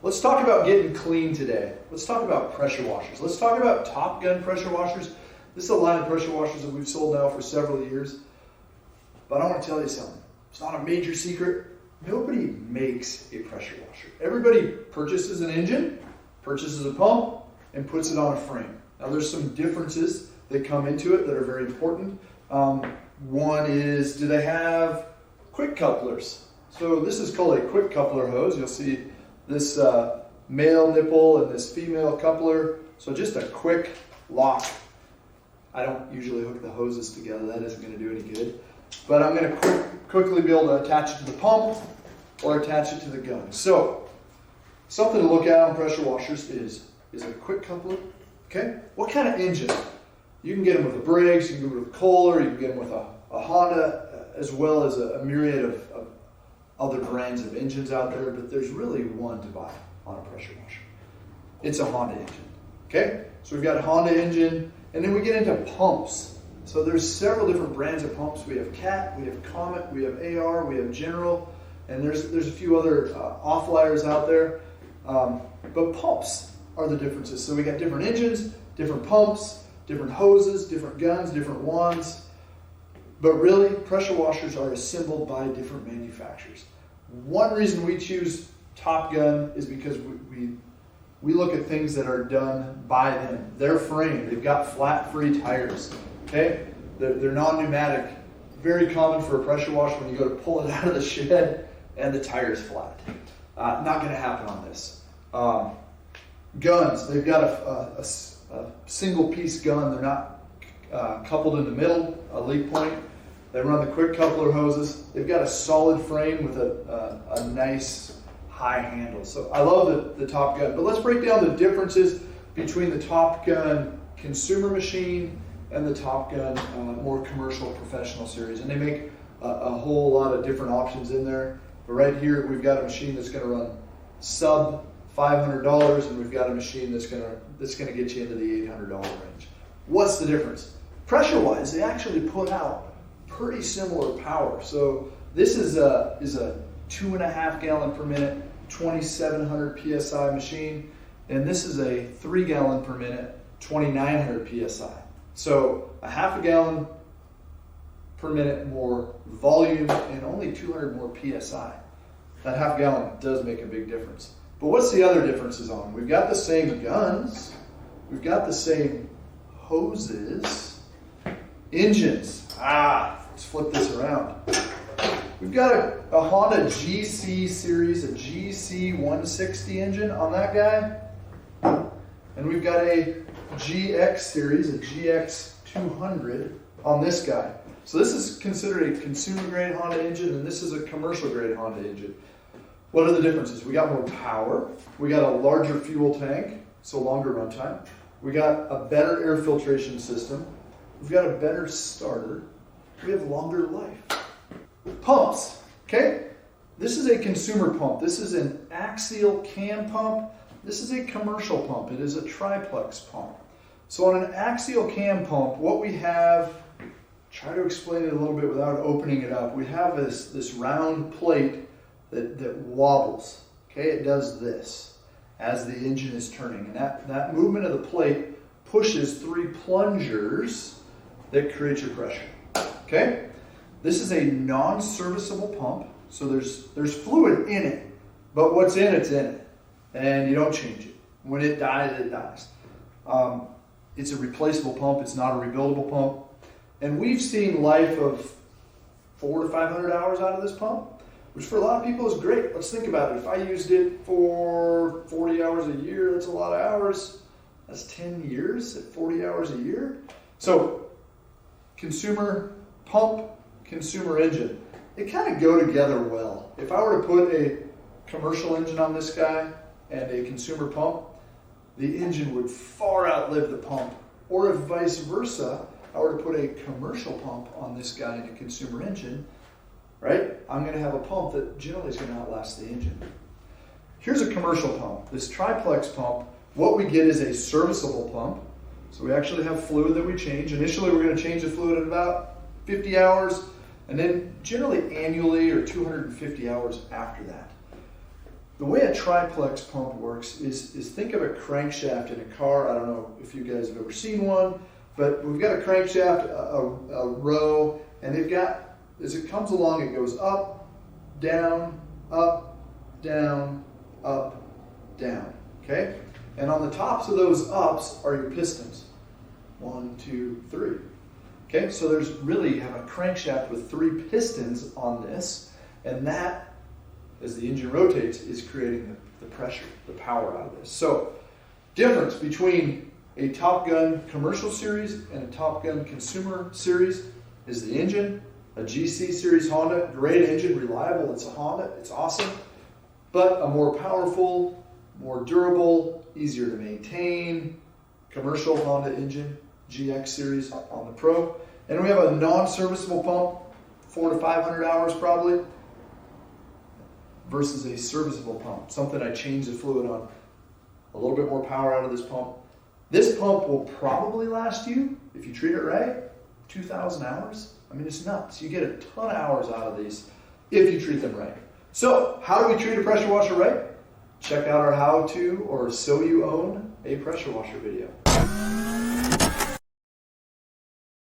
Let's talk about getting clean today. Let's talk about pressure washers. Let's talk about Top Gun pressure washers. This is a line of pressure washers that we've sold now for several years. But I want to tell you something. It's not a major secret. Nobody makes a pressure washer. Everybody purchases an engine, purchases a pump, and puts it on a frame. Now there's some differences that come into it that are very important. One is, do they have quick couplers? So this is called a quick coupler hose. You'll see this male nipple and this female coupler. So just a quick lock. I don't usually hook the hoses together. That isn't going to do any good. But I'm going to quickly be able to attach it to the pump or attach it to the gun. So something to look at on pressure washers is a quick coupler. Okay? What kind of engine? You can get them with a Briggs, you can get them with a Kohler, you can get them with a Honda, as well as a myriad of other brands of engines out there, but there's really one to buy on a pressure washer. It's a Honda engine. Okay? So we've got a Honda engine, and then we get into pumps. So there's several different brands of pumps. We have Cat, we have Comet, we have AR, we have General, and there's a few other offliers out there. But pumps are the differences. So we got different engines, different pumps, different hoses, different guns, different wands. But really, pressure washers are assembled by different manufacturers. One reason we choose Top Gun is because we look at things that are done by them. Their frame, they've got flat free tires. Okay? They're non-pneumatic. Very common for a pressure washer when you go to pull it out of the shed and the tire's flat. Not going to happen on this. Guns, they've got a single piece gun. They're not coupled in the middle, a leak point. They run the quick coupler hoses. They've got a solid frame with a nice high handle. So I love the Top Gun. But let's break down the differences between the Top Gun consumer machine and the Top Gun more commercial professional series. And they make a whole lot of different options in there. But right here, we've got a machine that's going to run sub $500, and we've got a machine that's going to get you into the $800 range. What's the difference? Pressure-wise, they actually put out pretty similar power. So this is a 2.5 gallon per minute, 2,700 psi machine, and this is a 3 gallon per minute, 2,900 psi. So a half a gallon per minute more volume and only 200 more psi. That half gallon does make a big difference. But what's the other differences on them? We've got the same guns, we've got the same hoses, engines. Let's flip this around. We've got a Honda GC series, a GC 160 engine on that guy. And we've got a GX series, a GX 200 on this guy. So this is considered a consumer grade Honda engine, and this is a commercial grade Honda engine. What are the differences? We got more power. We got a larger fuel tank, so longer runtime. We got a better air filtration system. We've got a better starter. We have longer life. Pumps, okay? This is a consumer pump. This is an axial cam pump. This is a commercial pump. It is a triplex pump. So on an axial cam pump, what we have, try to explain it a little bit without opening it up. We have this round plate that wobbles, okay? It does this as the engine is turning. And that movement of the plate pushes 3 plungers that create your pressure, okay? This is a non-serviceable pump, so there's fluid in it, but what's in it's in it, and you don't change it. When it dies, it dies. It's a replaceable pump. It's not a rebuildable pump. And we've seen life of 400 to 500 hours out of this pump, which for a lot of people is great. Let's think about it. If I used it for 40 hours a year, that's a lot of hours. That's 10 years at 40 hours a year. So consumer pump, consumer engine, they kind of go together well. If I were to put a commercial engine on this guy and a consumer pump, the engine would far outlive the pump. Or if vice versa, I were to put a commercial pump on this guy and a consumer engine, right? I'm going to have a pump that generally is going to outlast the engine. Here's a commercial pump. This triplex pump, what we get is a serviceable pump. So we actually have fluid that we change. Initially, we're going to change the fluid at about 50 hours, and then generally annually or 250 hours after that. The way a triplex pump works is think of a crankshaft in a car. I don't know if you guys have ever seen one, but we've got a crankshaft, a row, and they've got, as it comes along, it goes up, down, up, down, up, down, okay? And on the tops of those ups are your pistons. 1, 2, 3. Okay, so there's really, you have a crankshaft with 3 pistons on this, and that, as the engine rotates, is creating the pressure, the power out of this. So, difference between a Top Gun commercial series and a Top Gun consumer series is the engine. A GC series Honda, great engine, reliable, it's a Honda, it's awesome, but a more powerful, more durable, easier to maintain commercial Honda engine, GX series on the Pro. And we have a non-serviceable pump, 400 to 500 hours probably, versus a serviceable pump, something I change the fluid on. A little bit more power out of this pump. This pump will probably last you, if you treat it right, 2,000 hours. I mean, it's nuts. You get a ton of hours out of these if you treat them right. So, how do we treat a pressure washer right? Check out our how to or so you own a pressure washer video.